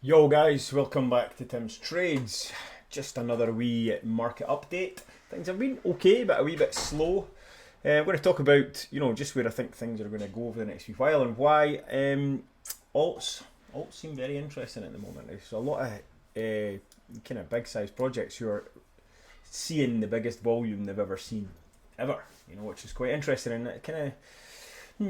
Yo guys, welcome back to Tim's Trades. Just another wee market update. Things have been okay, but a wee bit slow. I'm going to talk about, just where I think things are going to go over the next few while and why. Alts seem very interesting at the moment. There's a lot of kind of big size projects who are seeing the biggest volume they've ever seen, ever. Which is quite interesting and it kind of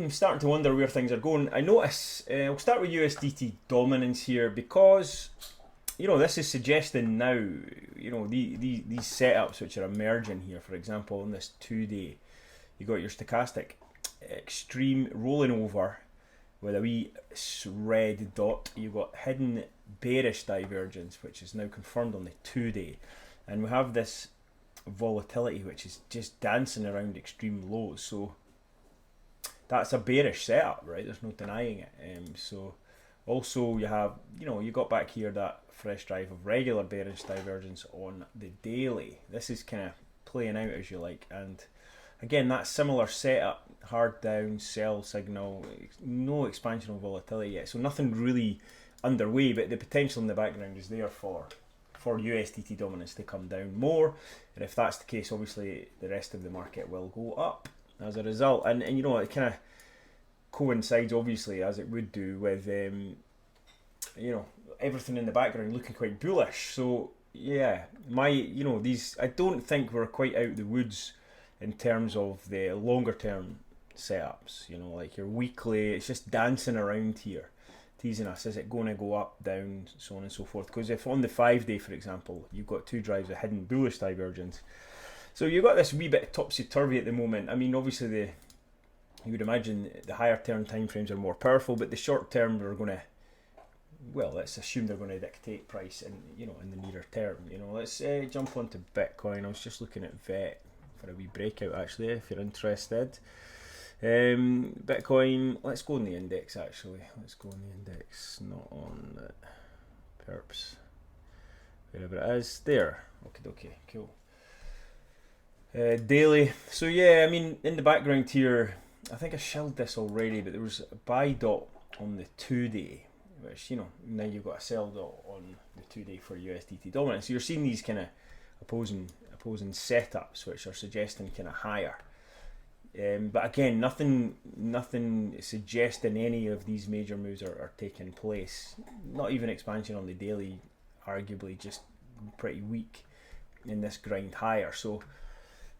starting to wonder where things are going. I notice, I'll start with USDT dominance here because, this is suggesting now, these setups which are emerging here, for example, on this 2 day, you got your stochastic extreme rolling over with a wee red dot. You've got hidden bearish divergence, which is now confirmed on the 2 day. And we have this volatility which is just dancing around extreme lows. So that's a bearish setup, right? There's no denying it. So also you have, you got back here that fresh drive of regular bearish divergence on the daily. This is kind of playing out as you like. And again, that similar setup, hard down, sell signal, no expansion of volatility yet. So nothing really underway, but the potential in the background is there for USDT dominance to come down more. And if that's the case, obviously the rest of the market will go up as a result. And it kind of coincides, obviously, as it would do with everything in the background looking quite bullish. So yeah, these, I don't think we're quite out of the woods in terms of the longer term setups. Like your weekly, it's just dancing around here, teasing us. Is it going to go up, down, so on and so forth? Because if on the 5 day, for example, you've got two drives of hidden bullish divergence, so you've got this wee bit topsy-turvy at the moment. I mean, obviously you would imagine the higher term timeframes are more powerful, but the short term are going to, let's assume they're going to dictate price in the nearer term. Let's jump onto Bitcoin. I was just looking at VET for a wee breakout actually, if you're interested. Bitcoin, let's go on the index actually. Let's go on the index, not on the perps. Wherever it is. There. Okay, cool. Daily. So yeah, I mean, in the background here, I think I shelled this already, but there was a buy dot on the 2 day, which, now you've got a sell dot on the 2 day for USDT dominance. So you're seeing these kind of opposing setups, which are suggesting kind of higher. But again, nothing suggesting any of these major moves are taking place. Not even expansion on the daily, arguably just pretty weak in this grind higher. So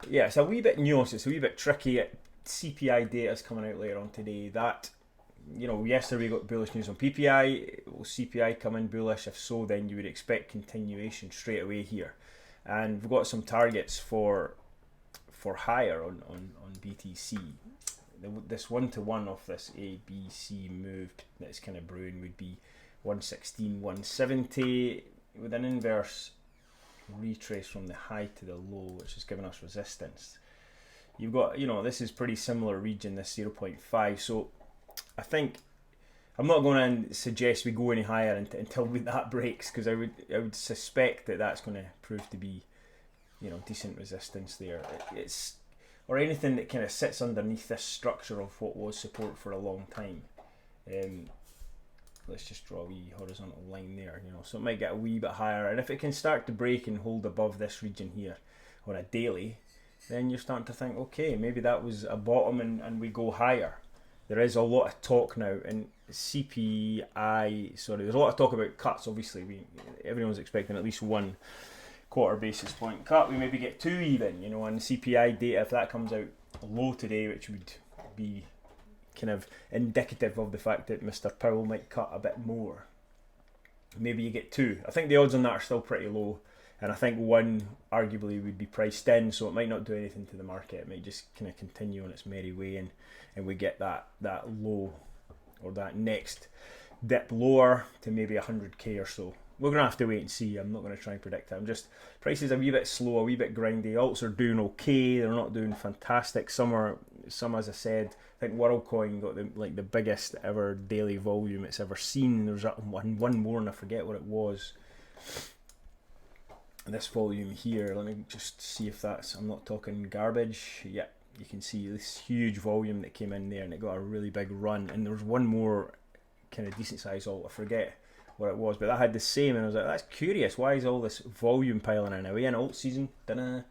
yeah, it's a wee bit nuanced, it's a wee bit tricky. CPI data is coming out later on today. That, yesterday we got bullish news on PPI. Will CPI come in bullish? If so, then you would expect continuation straight away here. And we've got some targets for higher on BTC. This 1-to-1 of this ABC move that's kind of brewing would be 116, 170 with an inverse retrace from the high to the low, which is giving us resistance. You've got, this is pretty similar region, this 0.5. So I think I'm not going to suggest we go any higher until that breaks, because I would suspect that that's going to prove to be, decent resistance there. It's or anything that kind of sits underneath this structure of what was support for a long time. Let's just draw a wee horizontal line there, so it might get a wee bit higher, and if it can start to break and hold above this region here on a daily, then you're starting to think, okay, maybe that was a bottom and we go higher. There is a lot of talk now, and there's a lot of talk about cuts. Obviously, everyone's expecting at least 1 quarter basis point cut. We maybe get 2 even, and CPI data, if that comes out low today, which would be kind of indicative of the fact that Mr. Powell might cut a bit more, maybe you get 2. I think the odds on that are still pretty low, and I think 1 arguably would be priced in, so it might not do anything to the market. It might just kind of continue on its merry way, and we get that low, or that next dip lower to maybe 100k or so. We're going to have to wait and see. I'm not going to try and predict it. Prices a wee bit slow, a wee bit grindy. Alts are doing okay. They're not doing fantastic. Some, as I said, I think WorldCoin got the biggest ever daily volume it's ever seen. There was one more, and I forget what it was. This volume here, let me just see if I'm not talking garbage. Yeah, you can see this huge volume that came in there, and it got a really big run. And there was one more kind of decent size alt, I forget what it was, but that had the same, and I was like, that's curious. Why is all this volume piling in? Are we in alt season? Dunno.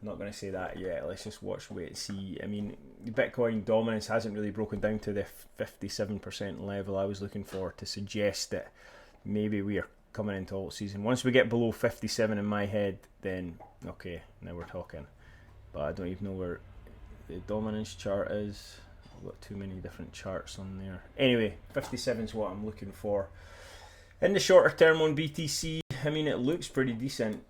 I'm not going to say that yet. Let's just watch, wait and see. I mean, the Bitcoin dominance hasn't really broken down to the 57% level I was looking for to suggest that maybe we are coming into alt season. Once we get below 57 in my head, then okay, now we're talking. But I don't even know where the dominance chart is. I've got too many different charts on there. Anyway, 57 is what I'm looking for. In the shorter term on BTC, I mean, it looks pretty decent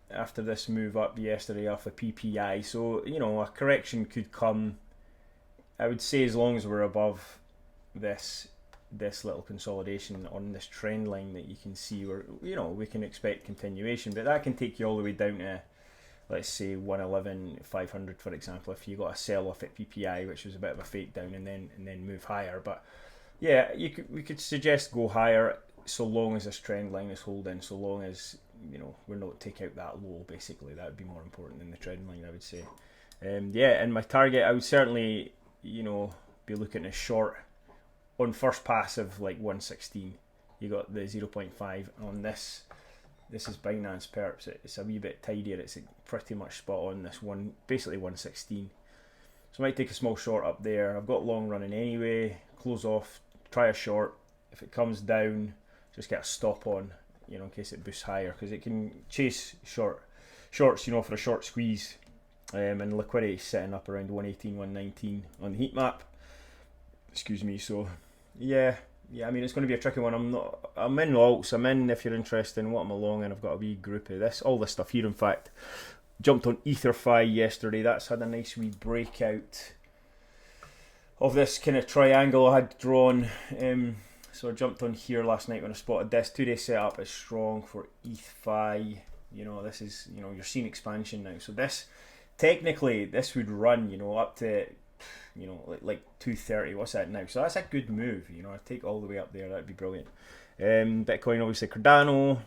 after this move up yesterday off the PPI. So, you know, a correction could come. I would say as long as we're above this little consolidation on this trend line that you can see, where, you know, we can expect continuation. But that can take you all the way down to, let's say, 111,500, for example, if you got a sell off at PPI, which was a bit of a fake down, and then move higher. But yeah, we could suggest go higher so long as this trend line is holding, so long as, you know, we're not take out that low. Basically, that would be more important than the trend line, I would say. Yeah, and my target, I would certainly, you know, be looking at short on first pass of like 116. You got the 0.5 on this. This is Binance Perps. It's a wee bit tidier. It's pretty much spot on this one, basically 116. So I might take a small short up there. I've got long running anyway. Close off, try a short. If it comes down, just get a stop on, you know, in case it boosts higher, because it can chase shorts, you know, for a short squeeze. And liquidity is setting up around 118, 119 on the heat map. Excuse me. So yeah, I mean, it's going to be a tricky one. I'm in alts. I'm in, if you're interested in what I'm along in. I've got a wee group of all this stuff here. In fact, jumped on EtherFi yesterday. That's had a nice wee breakout of this kind of triangle I had drawn. So I jumped on here last night when I spotted this 2-day setup is strong for ETHFi. You know, this is, you know, you're seeing expansion now. So this, technically, this would run, you know, up to, you know, like 230. What's that now? So that's a good move. You know, I'd take all the way up there. That'd be brilliant. Bitcoin, obviously, Cardano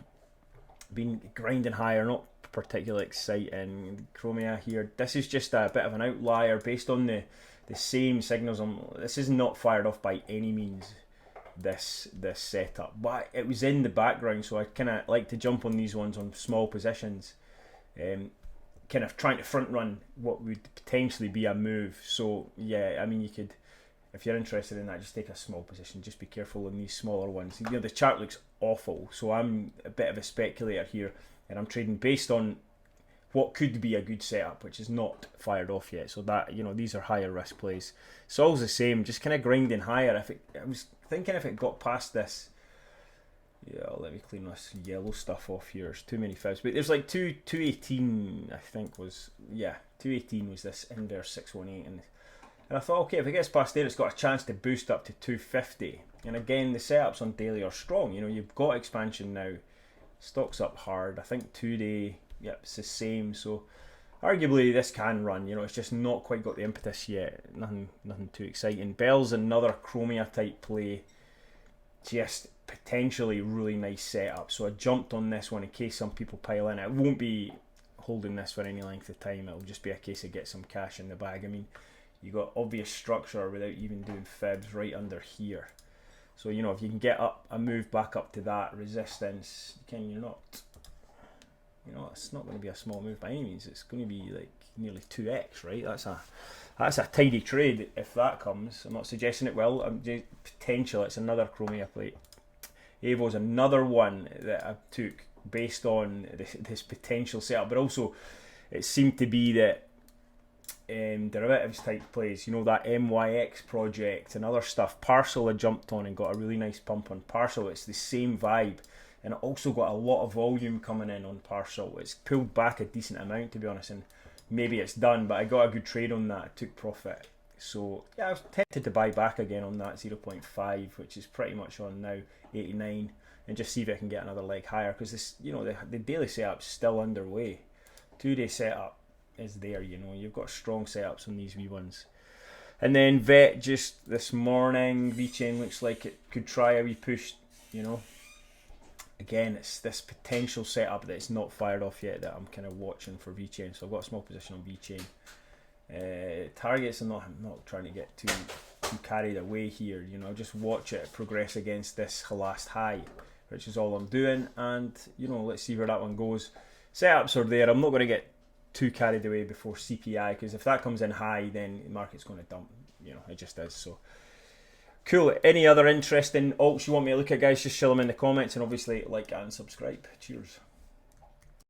been grinding higher, not particularly exciting. Chromia here. This is just a bit of an outlier based on the same signals. This is not fired off by any means, this setup, but it was in the background, so I kind of like to jump on these ones on small positions, kind of trying to front run what would potentially be a move. So yeah, I mean, you could, if you're interested in that, just take a small position. Just be careful on these smaller ones. You know, the chart looks awful, so I'm a bit of a speculator here, and I'm trading based on what could be a good setup, which is not fired off yet. So that, you know, these are higher risk plays. It's always the same, just kind of grinding higher. I was thinking if it got past this, yeah, let me clean this yellow stuff off here. There's too many fibs, but there's like 218, I think was, yeah, 218 was this inverse 618, and I thought, okay, if it gets past there, it's got a chance to boost up to 250. And again, the setups on daily are strong. You know, you've got expansion now. Stock's up hard. I think 2-day, yep, it's the same. So arguably this can run. You know, it's just not quite got the impetus yet. Nothing too exciting. Bell's another Chromia type play. Just potentially really nice setup. So I jumped on this one in case some people pile in. I won't be holding this for any length of time. It'll just be a case of get some cash in the bag. I mean, you got obvious structure without even doing fibs right under here. So, you know, if you can get up a move back up to that resistance, you're not, you know, it's not going to be a small move by any means. It's going to be like nearly 2x, right? That's a tidy trade if that comes. I'm not suggesting it will. Potential. It's another Chromia plate. Evo's another one that I took based on this potential setup, but also it seemed to be that derivatives type plays, you know, that MYX project and other stuff. Parcel had jumped on and got a really nice pump on Parcel. It's the same vibe, and it also got a lot of volume coming in on Parcel. It's pulled back a decent amount, to be honest, and maybe it's done, but I got a good trade on that. I took profit. So yeah, I was tempted to buy back again on that 0.5, which is pretty much on now 89, and just see if I can get another leg higher, because this, you know, the daily setup's still underway. 2-day setup is there, you know, you've got strong setups on these wee ones. And then VET just this morning, VeChain looks like it could try a wee push, you know. Again, it's this potential setup that it's not fired off yet that I'm kind of watching for VeChain. So I've got a small position on VeChain. Targets, I'm not trying to get too carried away here, you know, just watch it progress against this last high, which is all I'm doing. And let's see where that one goes. Setups are there. I'm not going to get too carried away before CPI, because if that comes in high, then the market's going to dump. It just is. So cool. Any other interesting alts you want me to look at, guys? Just show them in the comments, and obviously like and subscribe. Cheers.